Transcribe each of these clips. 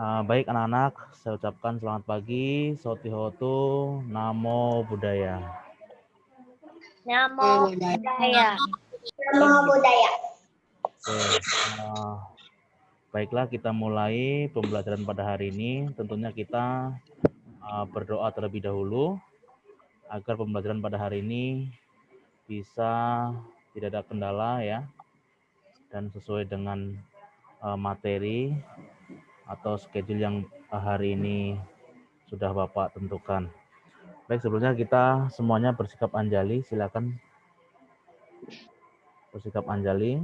Baik anak-anak, saya ucapkan selamat pagi, Sotihotu, Namo Buddhaya. Namo Buddhaya. Namo Buddhaya. Oke, baiklah kita mulai pembelajaran pada hari ini. Tentunya kita berdoa terlebih dahulu agar pembelajaran pada hari ini bisa tidak ada kendala ya, dan sesuai dengan materi atau schedule yang hari ini sudah Bapak tentukan. Baik, sebelumnya kita semuanya bersikap anjali, silakan bersikap anjali.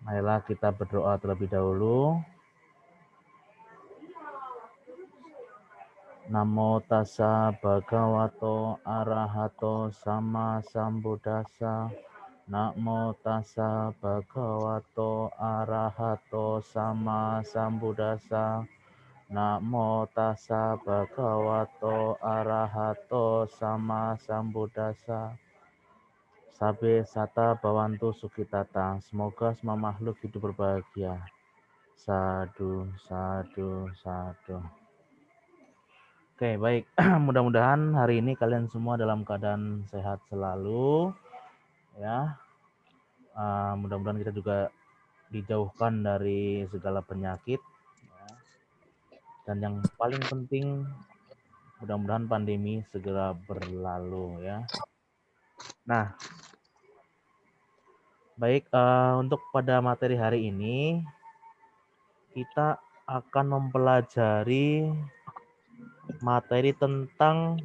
Marilah kita berdoa terlebih dahulu. Namo tassa bhagavato arahato sama sambuddhassa. Namo tassa bhagavato arahato sama sambuddhassa. Namo tassa bhagavato arahato sama sambuddhassa. Sabe sata bawantu sukitata. Semoga semua makhluk hidup berbahagia. Sadu, sadu, sadu. Oke, baik. Mudah-mudahan hari ini kalian semua dalam keadaan sehat selalu. Ya, mudah-mudahan kita juga dijauhkan dari segala penyakit. Ya. Dan yang paling penting, mudah-mudahan pandemi segera berlalu ya. Nah, baik, untuk pada materi hari ini kita akan mempelajari materi tentang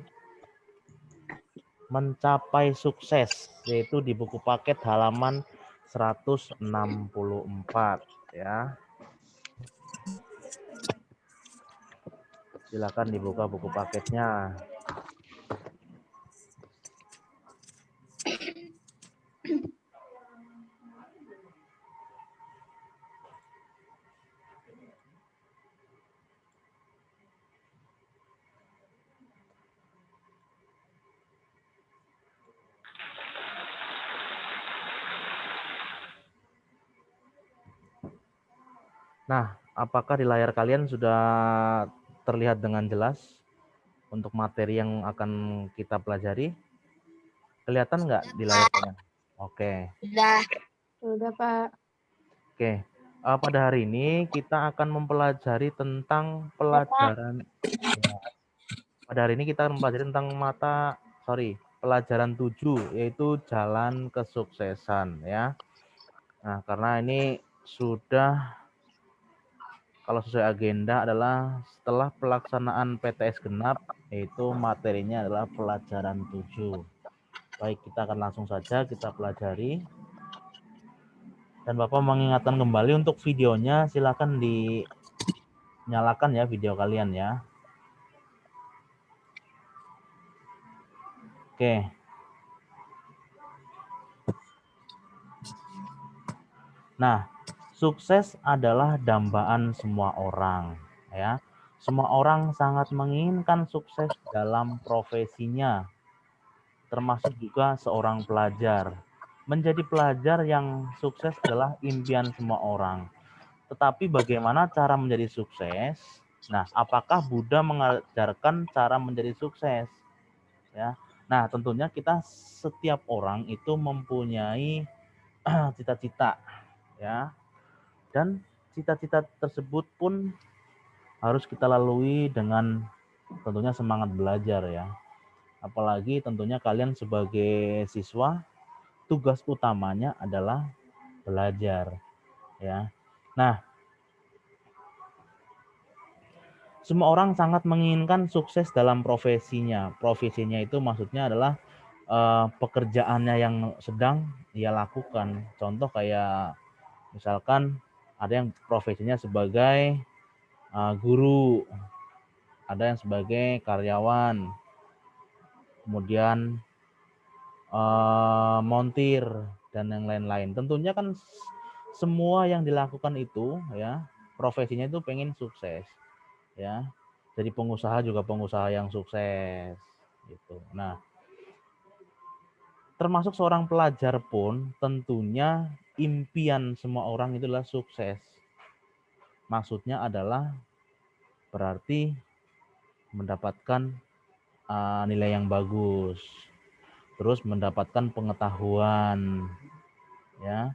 mencapai sukses, yaitu di buku paket halaman 164 ya. Silakan dibuka buku paketnya. Nah, apakah di layar kalian sudah terlihat dengan jelas untuk materi yang akan kita pelajari? Kelihatan nggak di layar kalian? Oke. Sudah, Pak. Oke. Pada hari ini kita akan mempelajari tentang pelajaran. Ya, pada hari ini kita akan mempelajari tentang pelajaran 7, yaitu jalan kesuksesan ya. Nah, karena ini sudah, kalau sesuai agenda adalah setelah pelaksanaan PTS genap, yaitu materinya adalah pelajaran 7. Baik, kita akan langsung saja kita pelajari. Dan Bapak mengingatkan kembali untuk videonya, silakan dinyalakan ya video kalian ya. Oke. Nah, sukses adalah dambaan semua orang ya. Semua orang sangat menginginkan sukses dalam profesinya, termasuk juga seorang pelajar. Menjadi pelajar yang sukses adalah impian semua orang. Tetapi bagaimana cara menjadi sukses? Nah, apakah Buddha mengajarkan cara menjadi sukses? Ya. Nah, tentunya kita setiap orang itu mempunyai cita-cita ya. Dan cita-cita tersebut pun harus kita lalui dengan tentunya semangat belajar ya. Apalagi tentunya kalian sebagai siswa, tugas utamanya adalah belajar ya. Nah, semua orang sangat menginginkan sukses dalam profesinya. Profesinya itu maksudnya adalah pekerjaannya yang sedang ia lakukan. Contoh kayak misalkan ada yang profesinya sebagai guru, ada yang sebagai karyawan, kemudian montir dan yang lain-lain. Tentunya kan semua yang dilakukan itu ya, profesinya itu pengen sukses ya. Jadi pengusaha juga pengusaha yang sukses gitu. Nah, termasuk seorang pelajar pun tentunya impian semua orang itu adalah sukses maksudnya adalah berarti mendapatkan nilai yang bagus, terus mendapatkan pengetahuan, ya.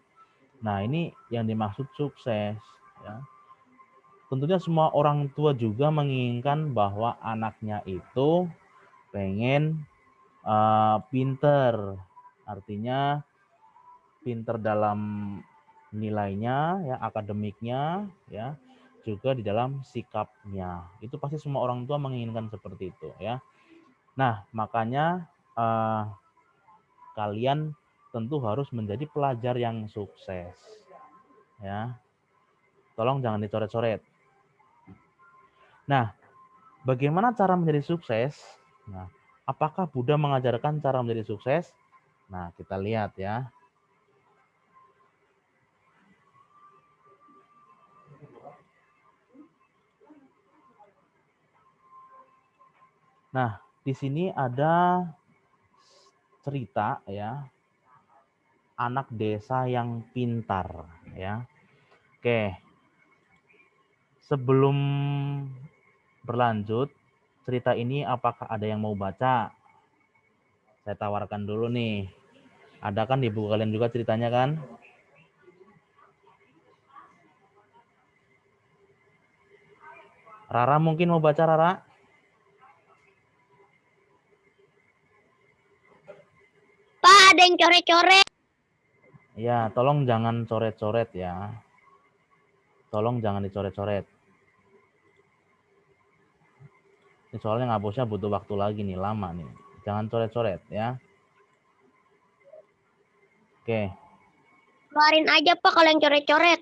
Nah, ini yang dimaksud sukses, ya. Tentunya semua orang tua juga menginginkan bahwa anaknya itu pengen pinter, artinya pinter dalam nilainya, ya, akademiknya, ya, juga di dalam sikapnya. Itu pasti semua orang tua menginginkan seperti itu, ya. Nah, makanya kalian tentu harus menjadi pelajar yang sukses, ya. Tolong jangan dicoret-coret. Nah, bagaimana cara menjadi sukses? Nah, apakah Buddha mengajarkan cara menjadi sukses? Nah, kita lihat ya. Nah, di sini ada cerita ya, anak desa yang pintar ya. Oke. Sebelum berlanjut cerita ini, apakah ada yang mau baca? Saya tawarkan dulu nih. Ada kan di buku kalian juga ceritanya kan? Rara mungkin mau baca, Rara? Pak, ada yang coret-coret. Ya, tolong jangan coret-coret ya. Tolong jangan dicoret-coret. Ini soalnya ngapusnya butuh waktu lagi nih, lama nih. Jangan coret-coret ya. Oke. Keluarin aja Pak kalau yang coret-coret.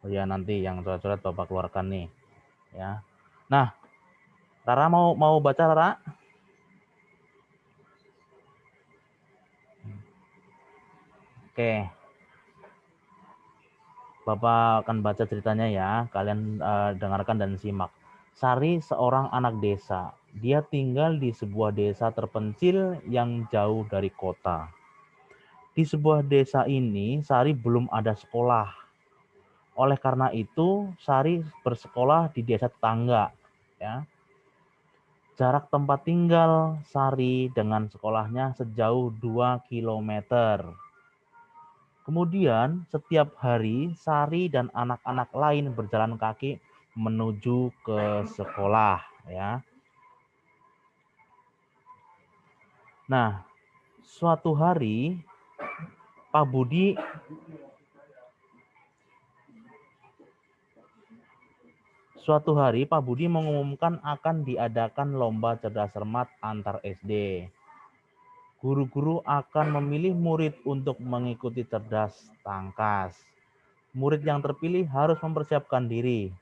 Oh ya, nanti yang coret-coret Bapak keluarkan nih. Ya. Nah, Rara mau baca, Rara? Oke. Bapak akan baca ceritanya ya. Kalian dengarkan dan simak. Sari seorang anak desa. Dia tinggal di sebuah desa terpencil yang jauh dari kota. Di sebuah desa ini, Sari belum ada sekolah. Oleh karena itu, Sari bersekolah di desa tetangga. Ya. Jarak tempat tinggal Sari dengan sekolahnya sejauh 2 kilometer. Kemudian setiap hari Sari dan anak-anak lain berjalan kaki menuju ke sekolah ya. Nah, suatu hari Pak Budi mengumumkan akan diadakan lomba cerdas cermat antar SD. Guru-guru akan memilih murid untuk mengikuti cerdas tangkas. Murid yang terpilih harus mempersiapkan diri.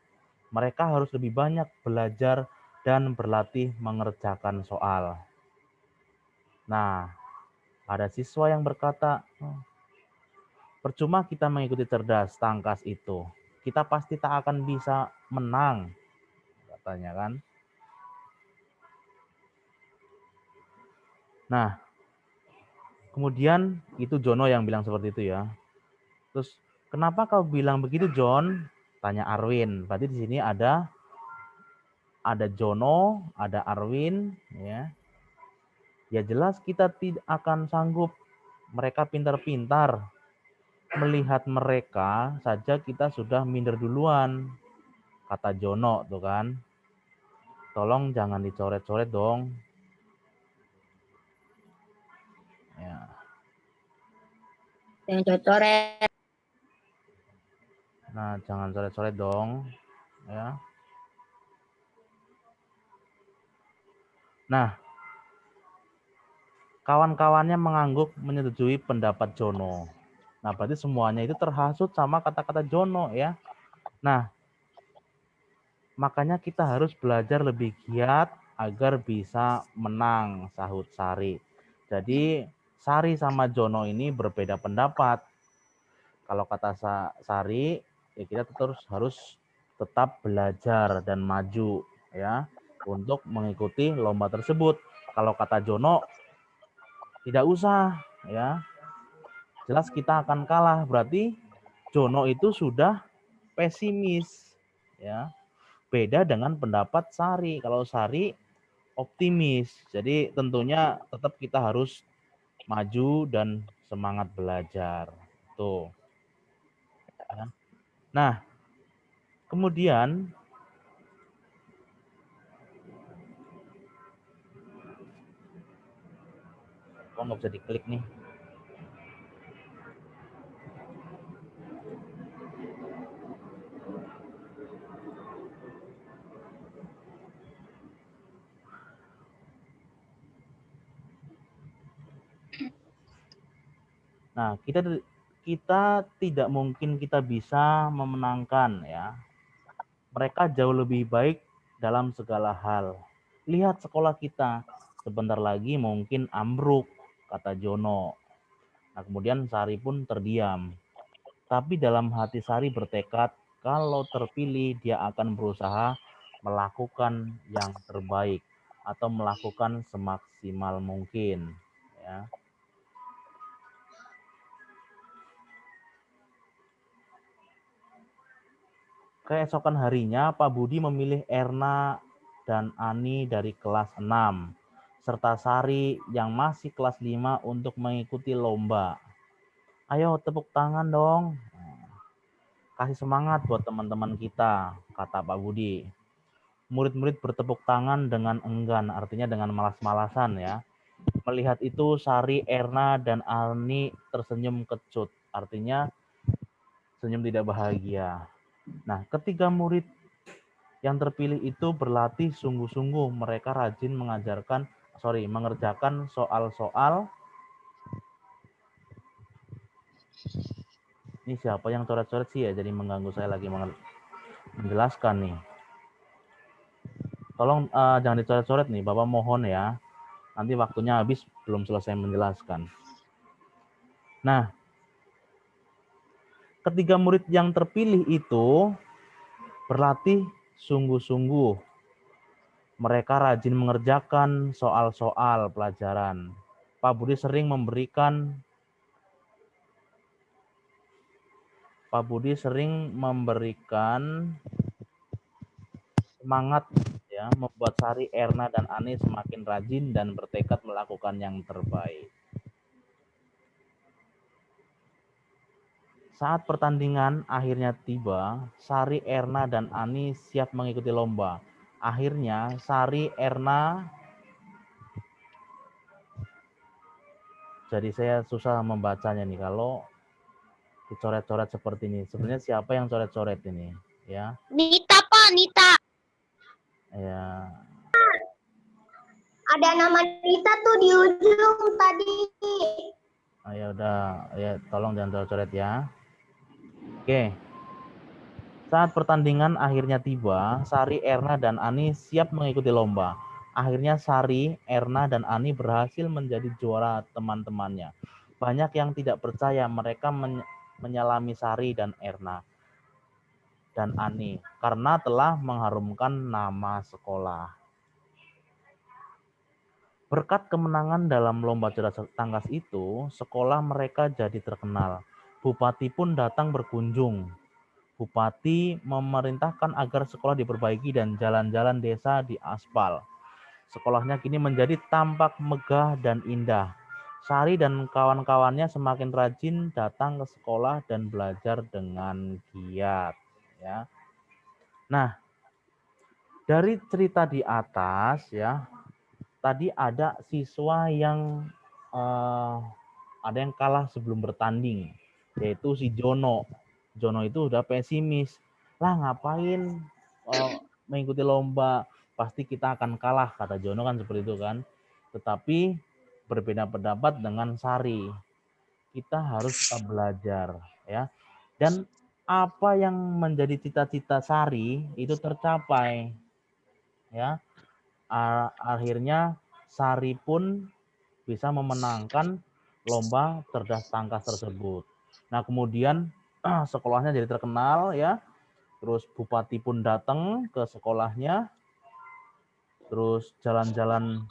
Mereka harus lebih banyak belajar dan berlatih mengerjakan soal. Nah, ada siswa yang berkata, percuma kita mengikuti cerdas tangkas itu. Kita pasti tak akan bisa menang, katanya kan. Nah, kemudian itu Jono yang bilang seperti itu ya. Terus, kenapa kau bilang begitu, John? Tanya Arwin. Berarti di sini ada Jono, ada Arwin, ya. Ya jelas kita tidak akan sanggup. Mereka pintar-pintar. Melihat mereka saja kita sudah minder duluan. Kata Jono tuh kan. Tolong jangan dicoret-coret dong. Ya. Yang coret-coret. Nah, jangan coret-coret dong. Ya. Nah, kawan-kawannya mengangguk menyetujui pendapat Jono. Nah, berarti semuanya itu terhasut sama kata-kata Jono ya. Nah, makanya kita harus belajar lebih giat agar bisa menang, sahut Sari. Jadi, Sari sama Jono ini berbeda pendapat. Kalau kata Sari, ya kita terus harus tetap belajar dan maju ya untuk mengikuti lomba tersebut. Kalau kata Jono, tidak usah ya. Jelas kita akan kalah. Berarti Jono itu sudah pesimis ya. Beda dengan pendapat Sari. Kalau Sari optimis. Jadi tentunya tetap kita harus maju dan semangat belajar. Tuh. Ya. Nah, kemudian kok nggak bisa diklik nih? Nah, kita tidak mungkin kita bisa memenangkan ya. Mereka jauh lebih baik dalam segala hal. Lihat sekolah kita, sebentar lagi mungkin ambruk, kata Jono. Nah, kemudian Sari pun terdiam. Tapi dalam hati Sari bertekad, kalau terpilih dia akan berusaha melakukan yang terbaik atau melakukan semaksimal mungkin. Ya. Keesokan harinya, Pak Budi memilih Erna dan Ani dari kelas 6, serta Sari yang masih kelas 5 untuk mengikuti lomba. Ayo tepuk tangan dong. Kasih semangat buat teman-teman kita, kata Pak Budi. Murid-murid bertepuk tangan dengan enggan, artinya dengan malas-malasan ya. Melihat itu, Sari, Erna, dan Ani tersenyum kecut, artinya senyum tidak bahagia. Nah, ketiga murid yang terpilih itu berlatih sungguh-sungguh. Mereka rajin mengerjakan soal-soal. Ini siapa yang coret-coret sih ya? Jadi mengganggu saya lagi menjelaskan nih. Tolong jangan dicoret-coret nih, Bapak mohon ya. Nanti waktunya habis belum selesai menjelaskan. Nah, ketiga murid yang terpilih itu berlatih sungguh-sungguh. Mereka rajin mengerjakan soal-soal pelajaran. Pak Budi sering memberikan semangat ya, membuat Sari, Erna, dan Ani semakin rajin dan bertekad melakukan yang terbaik. Saat pertandingan akhirnya tiba, Sari, Erna, dan Ani siap mengikuti lomba. Akhirnya Sari, Erna, jadi saya susah membacanya nih kalau dicoret-coret seperti ini. Sebenarnya siapa yang coret-coret ini? Ya. Nita, Pak, Nita. Ya. Ada nama Nita tuh di ujung tadi. Ya udah, ya tolong jangan coret-coret ya. Oke. Saat pertandingan akhirnya tiba, Sari, Erna, dan Ani siap mengikuti lomba. Akhirnya Sari, Erna, dan Ani berhasil menjadi juara teman-temannya. Banyak yang tidak percaya, mereka menyalami Sari dan Erna dan Ani karena telah mengharumkan nama sekolah. Berkat kemenangan dalam lomba cerdas tangkas itu, sekolah mereka jadi terkenal. Bupati pun datang berkunjung. Bupati memerintahkan agar sekolah diperbaiki dan jalan-jalan desa diaspal. Sekolahnya kini menjadi tampak megah dan indah. Sari dan kawan-kawannya semakin rajin datang ke sekolah dan belajar dengan giat. Ya. Nah, dari cerita di atas ya, tadi ada siswa yang ada yang kalah sebelum bertanding, yaitu si Jono. Jono itu udah pesimis. Lah ngapain mengikuti lomba? Pasti kita akan kalah, kata Jono kan seperti itu kan. Tetapi berbeda pendapat dengan Sari. Kita harus tetap belajar ya. Dan apa yang menjadi cita-cita Sari itu tercapai. Ya. Akhirnya Sari pun bisa memenangkan lomba cerdas tangkas tersebut. Nah, kemudian sekolahnya jadi terkenal ya. Terus bupati pun datang ke sekolahnya. Terus jalan-jalannya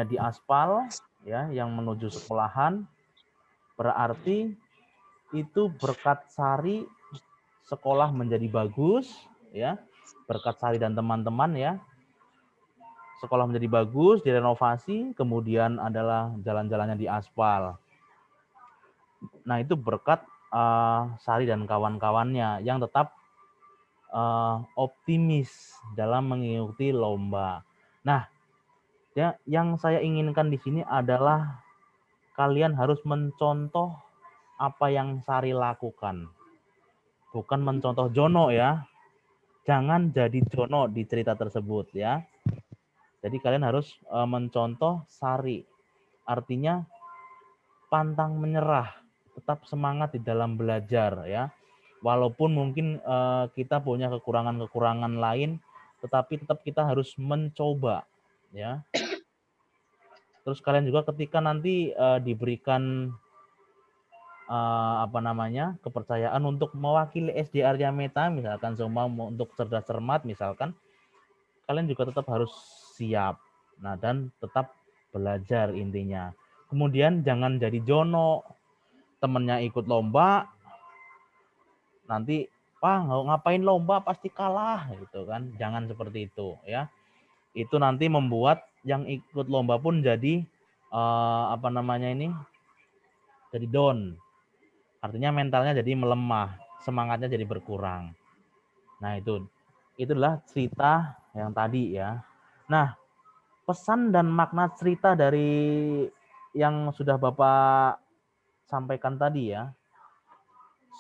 diaspal ya yang menuju sekolahan. Berarti itu berkat Sari sekolah menjadi bagus ya. Berkat Sari dan teman-teman ya. Sekolah menjadi bagus, direnovasi, kemudian adalah jalan-jalannya di aspal. Nah, itu berkat Sari dan kawan-kawannya yang tetap optimis dalam mengikuti lomba. Nah, ya, yang saya inginkan di sini adalah kalian harus mencontoh apa yang Sari lakukan. Bukan mencontoh Jono ya. Jangan jadi Jono di cerita tersebut ya. Jadi kalian harus mencontoh Sari. Artinya pantang menyerah, tetap semangat di dalam belajar ya. Walaupun mungkin kita punya kekurangan-kekurangan lain, tetapi tetap kita harus mencoba ya. Terus kalian juga ketika nanti diberikan kepercayaan untuk mewakili SD Arya Meta, misalkan semua untuk cerdas cermat misalkan, kalian juga tetap harus siap. Nah, dan tetap belajar intinya. Kemudian jangan jadi Jono, temennya ikut lomba, nanti ngapain lomba pasti kalah gitu kan. Jangan seperti itu ya. Itu nanti membuat yang ikut lomba pun jadi jadi down. Artinya mentalnya jadi melemah, semangatnya jadi berkurang. Nah, itulah cerita yang tadi ya. Nah, pesan dan makna cerita dari yang sudah Bapak sampaikan tadi ya.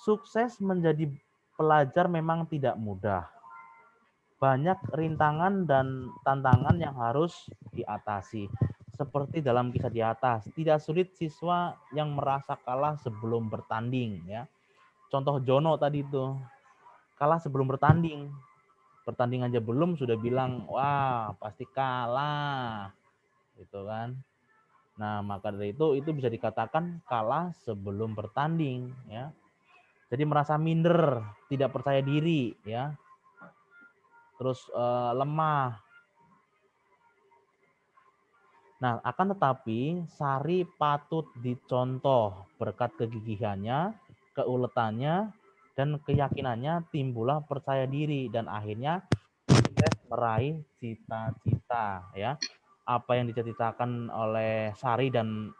Sukses menjadi pelajar memang tidak mudah. Banyak rintangan dan tantangan yang harus diatasi. Seperti dalam kisah di atas, tidak sulit siswa yang merasa kalah sebelum bertanding ya. Contoh Jono tadi itu, kalah sebelum bertanding. Bertanding aja belum sudah bilang, wah pasti kalah. Gitu kan. Nah, maka dari itu bisa dikatakan kalah sebelum bertanding ya. Jadi merasa minder, tidak percaya diri ya. Terus lemah. Nah, akan tetapi Sari patut dicontoh berkat kegigihannya, keuletannya, dan keyakinannya timbullah percaya diri dan akhirnya sukses meraih cita-cita ya. Apa yang dicita-citakan oleh Sari dan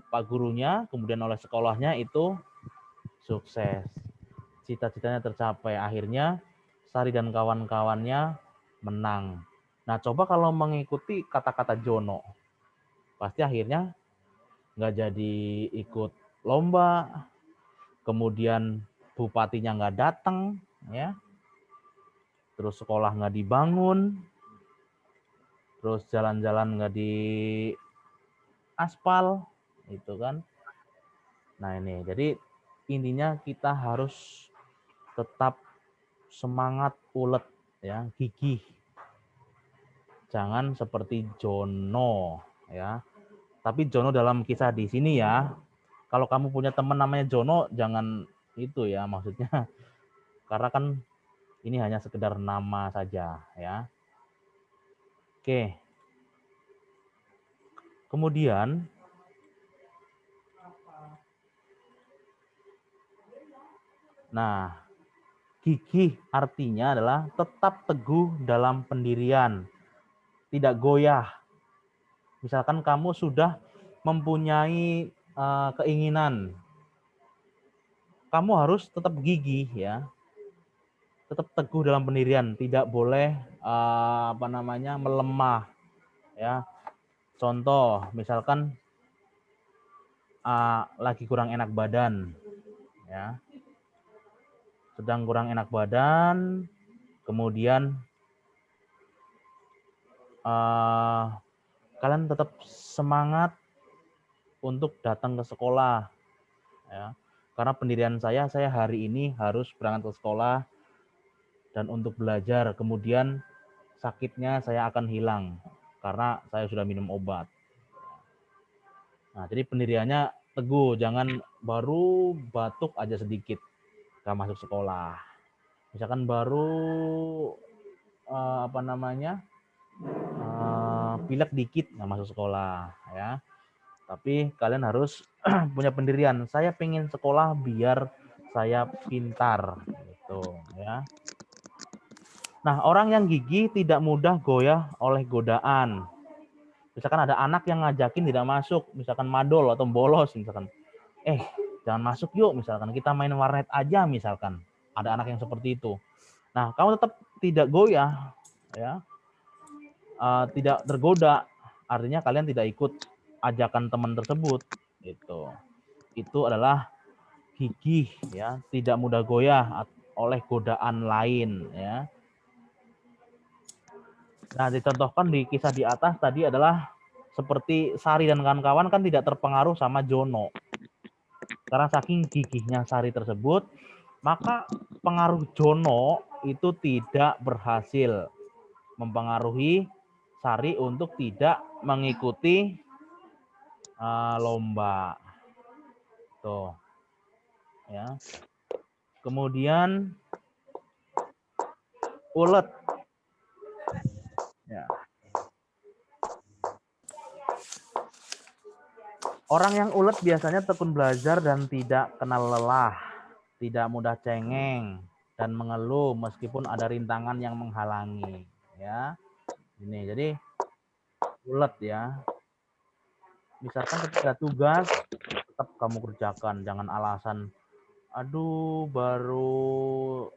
Pak gurunya, kemudian oleh sekolahnya itu sukses. Cita-citanya tercapai. Akhirnya Sari dan kawan-kawannya menang. Nah, coba kalau mengikuti kata-kata Jono, pasti akhirnya nggak jadi ikut lomba, kemudian bupatinya nggak datang, ya, terus sekolah nggak dibangun, terus jalan-jalan nggak di aspal, itu kan. Nah ini, jadi intinya kita harus tetap semangat, ulet, ya, gigih. Jangan seperti Jono, ya. Tapi Jono dalam kisah di sini ya. Kalau kamu punya teman namanya Jono, jangan itu ya maksudnya. Karena kan ini hanya sekedar nama saja ya. Oke. Kemudian nah, gigih artinya adalah tetap teguh dalam pendirian, tidak goyah. Misalkan kamu sudah mempunyai keinginan, kamu harus tetap gigih ya, tetap teguh dalam pendirian, tidak boleh melemah ya. Contoh, misalkan lagi kurang enak badan, ya, sedang kurang enak badan, kemudian kalian tetap semangat untuk datang ke sekolah, ya. Karena pendirian saya hari ini harus berangkat ke sekolah dan untuk belajar. Kemudian sakitnya saya akan hilang karena saya sudah minum obat. Nah, jadi pendiriannya teguh, jangan baru batuk aja sedikit gak masuk sekolah. Misalkan baru pilek dikit gak masuk sekolah ya. Tapi kalian harus punya pendirian. Saya pengen sekolah biar saya pintar gitu ya. Nah, orang yang gigih tidak mudah goyah oleh godaan. Misalkan ada anak yang ngajakin tidak masuk, misalkan madol atau bolos, misalkan, jangan masuk yuk, misalkan kita main warnet aja, misalkan. Ada anak yang seperti itu. Nah, kamu tetap tidak goyah, ya, tidak tergoda, artinya kalian tidak ikut ajakan teman tersebut, gitu. Itu adalah gigih, ya, tidak mudah goyah oleh godaan lain, ya. Nah, dicontohkan di kisah di atas tadi adalah seperti Sari dan kawan-kawan kan tidak terpengaruh sama Jono. Karena saking gigihnya Sari tersebut, maka pengaruh Jono itu tidak berhasil mempengaruhi Sari untuk tidak mengikuti lomba. Tuh. Ya. Kemudian ulet. Ya. Orang yang ulet biasanya tekun belajar dan tidak kenal lelah, tidak mudah cengeng dan mengeluh meskipun ada rintangan yang menghalangi, ya. Ini jadi ulet, ya. Misalkan ketika tugas tetap kamu kerjakan, jangan alasan aduh baru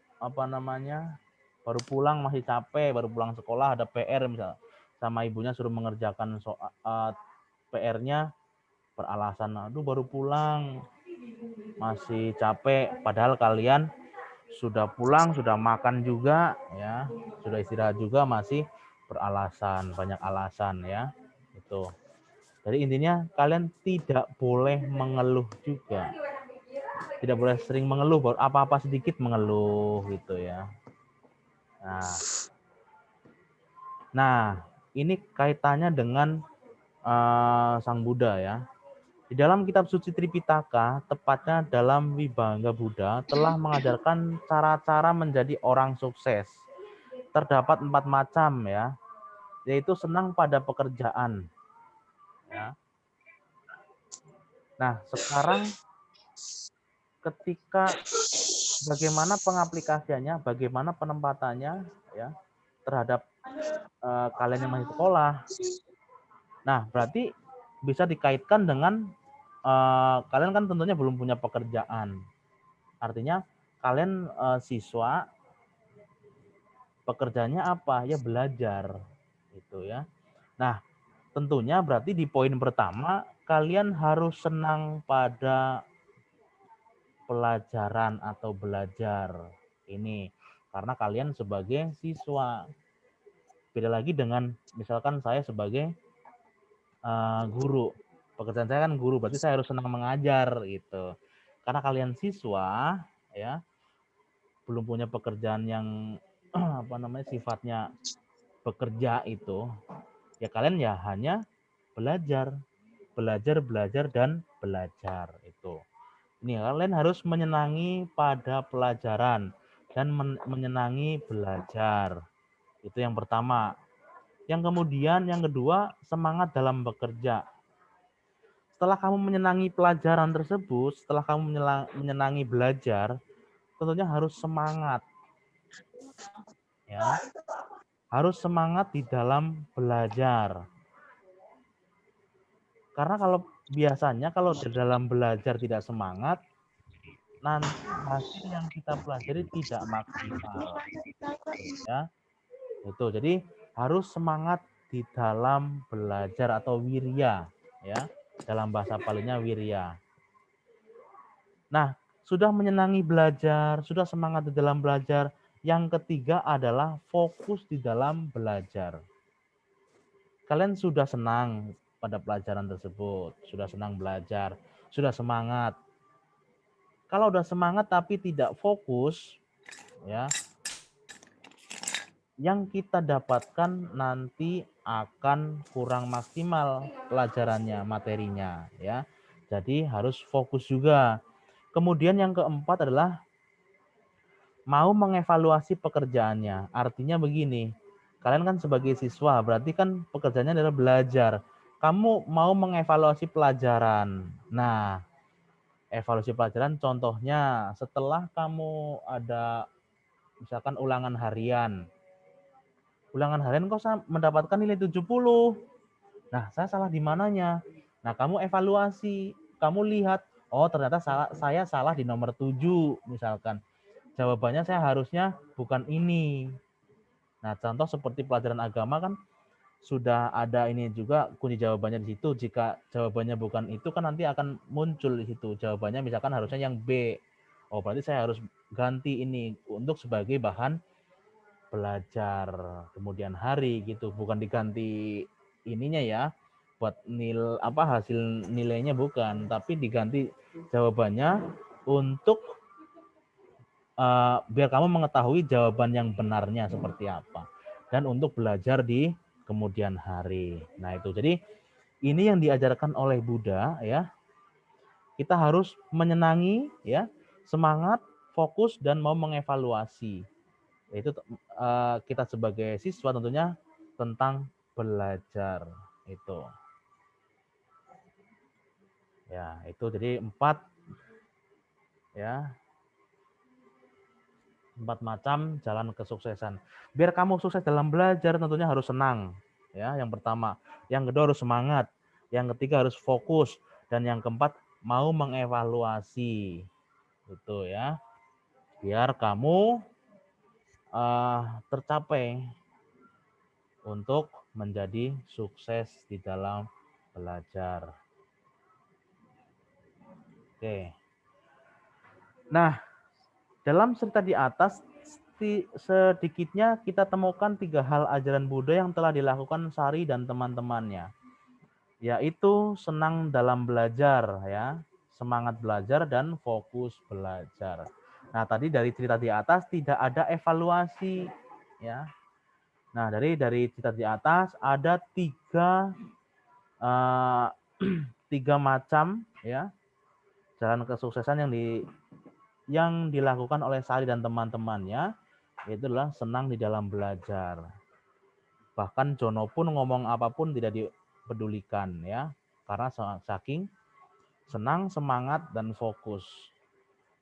baru pulang masih capek, baru pulang sekolah ada PR misalnya sama ibunya suruh mengerjakan PR-nya, beralasan aduh baru pulang masih capek, padahal kalian sudah pulang, sudah makan juga, ya, sudah istirahat juga, masih beralasan, banyak alasan, ya. Itu. Jadi intinya kalian tidak boleh mengeluh juga. Tidak boleh sering mengeluh, baru apa-apa sedikit mengeluh, gitu, ya. Nah, ini kaitannya dengan Sang Buddha, ya. Di dalam kitab suci Tripitaka, tepatnya dalam Vibhanga Buddha, telah mengajarkan cara-cara menjadi orang sukses. Terdapat 4 macam, ya, yaitu senang pada pekerjaan. Ya. Nah, sekarang ketika bagaimana pengaplikasiannya, bagaimana penempatannya, ya, terhadap kalian yang masih sekolah. Nah, berarti bisa dikaitkan dengan kalian kan tentunya belum punya pekerjaan. Artinya kalian siswa, pekerjaannya apa? Ya belajar, gitu, ya. Nah, tentunya berarti di poin pertama kalian harus senang pada pelajaran atau belajar ini karena kalian sebagai siswa. Beda lagi dengan misalkan saya sebagai guru. Pekerjaan saya kan guru, berarti saya harus senang mengajar, gitu. Karena kalian siswa, ya, belum punya pekerjaan yang sifatnya bekerja itu, ya kalian ya hanya belajar dan belajar itu. Ini kalian harus menyenangi pada pelajaran dan menyenangi belajar. Itu yang pertama. Yang kemudian yang kedua, semangat dalam bekerja. Setelah kamu menyenangi pelajaran tersebut, setelah kamu menyenangi belajar, tentunya harus semangat. Ya. Harus semangat di dalam belajar. Karena biasanya kalau di dalam belajar tidak semangat, nanti hasil yang kita pelajari tidak maksimal. Ya. Itu. Jadi harus semangat di dalam belajar atau wirya, ya. Dalam bahasa Palinya wirya. Nah, sudah menyenangi belajar, sudah semangat di dalam belajar. Yang ketiga adalah fokus di dalam belajar. Kalian sudah senang pada pelajaran tersebut, sudah senang belajar, sudah semangat. Kalau udah semangat tapi tidak fokus, ya, yang kita dapatkan nanti akan kurang maksimal pelajarannya, materinya, ya. Jadi harus fokus juga. Kemudian yang keempat adalah mau mengevaluasi pekerjaannya. Artinya begini, kalian kan sebagai siswa, berarti kan pekerjaannya adalah belajar. Kamu mau mengevaluasi pelajaran. Nah, evaluasi pelajaran contohnya setelah kamu ada misalkan ulangan harian, ulangan harian kok saya mendapatkan nilai 70. Nah, saya salah di mananya? Nah, kamu evaluasi, kamu lihat, oh ternyata saya salah di nomor 7 misalkan. Jawabannya saya harusnya bukan ini. Nah, contoh seperti pelajaran agama kan sudah ada ini juga kunci jawabannya di situ. Jika jawabannya bukan itu kan nanti akan muncul di situ. Jawabannya misalkan harusnya yang B. Oh, berarti saya harus ganti ini untuk sebagai bahan belajar kemudian hari gitu, bukan diganti ininya ya buat hasil nilainya bukan, tapi diganti jawabannya untuk biar kamu mengetahui jawaban yang benarnya seperti apa dan untuk belajar di kemudian hari. Nah, itu. Jadi ini yang diajarkan oleh Buddha ya. Kita harus menyenangi ya, semangat, fokus dan mau mengevaluasi. Itu kita sebagai siswa tentunya tentang belajar itu. Ya, itu jadi 4 ya. 4 macam jalan kesuksesan. Biar kamu sukses dalam belajar tentunya harus senang. Ya, yang pertama. Yang kedua harus semangat. Yang ketiga harus fokus dan yang keempat mau mengevaluasi. Itu ya. Biar kamu tercapai untuk menjadi sukses di dalam belajar. Oke. Nah, dalam cerita di atas sedikitnya kita temukan 3 hal ajaran Buddha yang telah dilakukan Sari dan teman-temannya, yaitu senang dalam belajar ya, semangat belajar dan fokus belajar. Nah, tadi dari cerita di atas tidak ada evaluasi ya. Nah, dari cerita di atas ada 3 3 macam ya jalan kesuksesan yang dilakukan oleh Sari dan teman-temannya, yaitu adalah senang di dalam belajar. Bahkan Jono pun ngomong apapun tidak dipedulikan ya, karena saking senang, semangat dan fokus.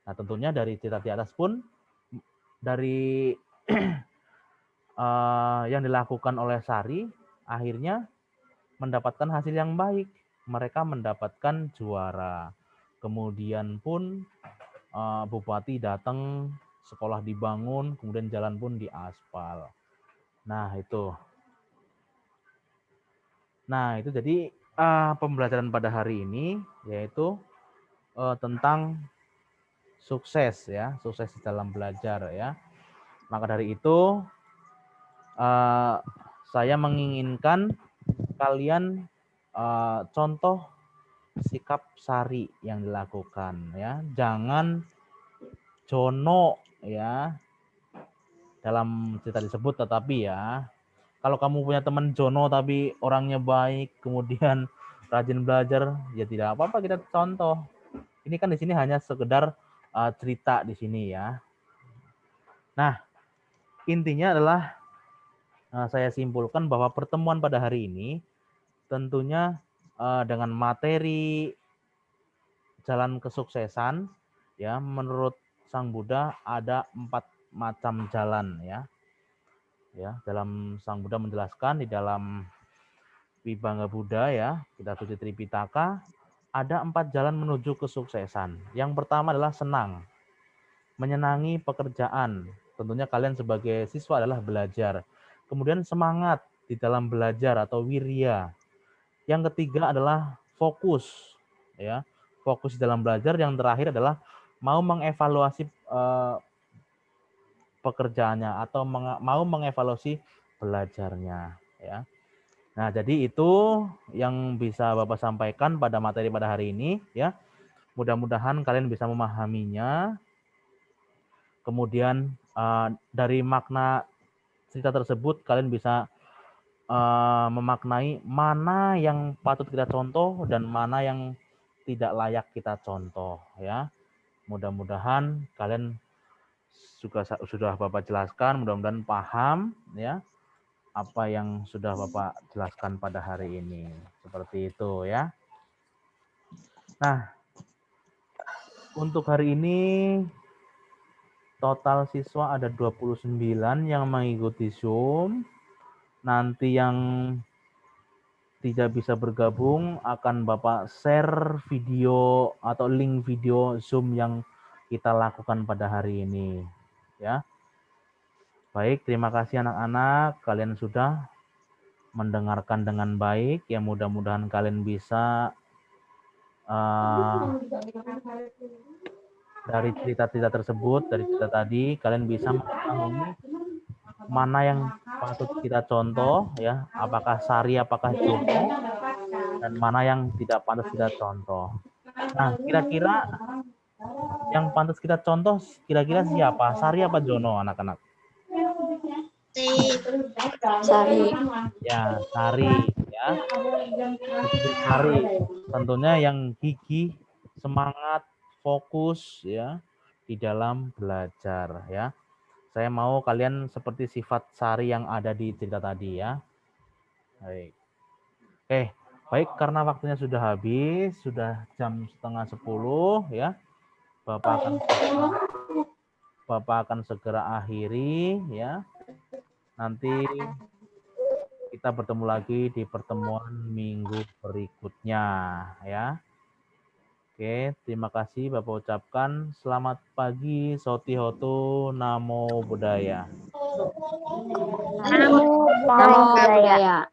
Nah, tentunya dari cerita di atas pun dari yang dilakukan oleh Sari akhirnya mendapatkan hasil yang baik. Mereka mendapatkan juara. Kemudian pun bupati datang, sekolah dibangun, kemudian jalan pun diaspal. Nah, itu. Nah, itu jadi pembelajaran pada hari ini yaitu tentang sukses ya, sukses dalam belajar ya. Maka dari itu saya menginginkan kalian contoh sikap Sari yang dilakukan ya. Jangan Jono ya dalam cerita disebut, tetapi ya kalau kamu punya teman Jono tapi orangnya baik, kemudian rajin belajar, ya tidak apa-apa kita contoh. Ini kan di sini hanya sekedar cerita di sini ya. Nah, intinya adalah saya simpulkan bahwa pertemuan pada hari ini tentunya dengan materi jalan kesuksesan ya, menurut Sang Buddha ada 4 macam jalan ya. Ya, dalam Sang Buddha menjelaskan di dalam Vibhanga Buddha ya, Kitab Suci Tripitaka, ada 4 jalan menuju kesuksesan. Yang pertama adalah senang, menyenangi pekerjaan. Tentunya kalian sebagai siswa adalah belajar. Kemudian semangat di dalam belajar atau wirya. Yang ketiga adalah fokus ya. Fokus di dalam belajar. Yang terakhir adalah mau mengevaluasi pekerjaannya atau mau mengevaluasi belajarnya ya. Nah, jadi itu yang bisa Bapak sampaikan pada materi pada hari ini ya. Mudah-mudahan kalian bisa memahaminya. Kemudian dari makna cerita tersebut kalian bisa memaknai mana yang patut kita contoh dan mana yang tidak layak kita contoh ya. Mudah-mudahan kalian sudah Bapak jelaskan, mudah-mudahan paham ya apa yang sudah Bapak jelaskan pada hari ini. Seperti itu ya. Nah, untuk hari ini total siswa ada 29 yang mengikuti Zoom. nanti yang tidak bisa bergabung akan Bapak share video atau link video Zoom yang kita lakukan pada hari ini. Ya. Baik, terima kasih anak-anak. Kalian sudah mendengarkan dengan baik. Ya, mudah-mudahan kalian bisa dari cerita-cerita tersebut, dari cerita tadi, kalian bisa mengetahui mana yang patut kita contoh, ya, apakah Sari, apakah Jono, dan mana yang tidak pantas kita contoh. Nah, kira-kira yang pantas kita contoh, kira-kira siapa? Sari apa Jono, anak-anak? Sari. Ya, Sari, ya. Sari, tentunya yang gigih, semangat, fokus, ya, di dalam belajar, ya. Saya mau kalian seperti sifat Sari yang ada di cerita tadi, ya. Baik. Baik, karena waktunya sudah habis, sudah jam 9:30, ya. Bapak akan segera akhiri, ya. Nanti kita bertemu lagi di pertemuan minggu berikutnya, ya. Oke, terima kasih Bapak ucapkan. Selamat pagi, Soti Hotu, Namo Buddhaya. Namo Buddhaya.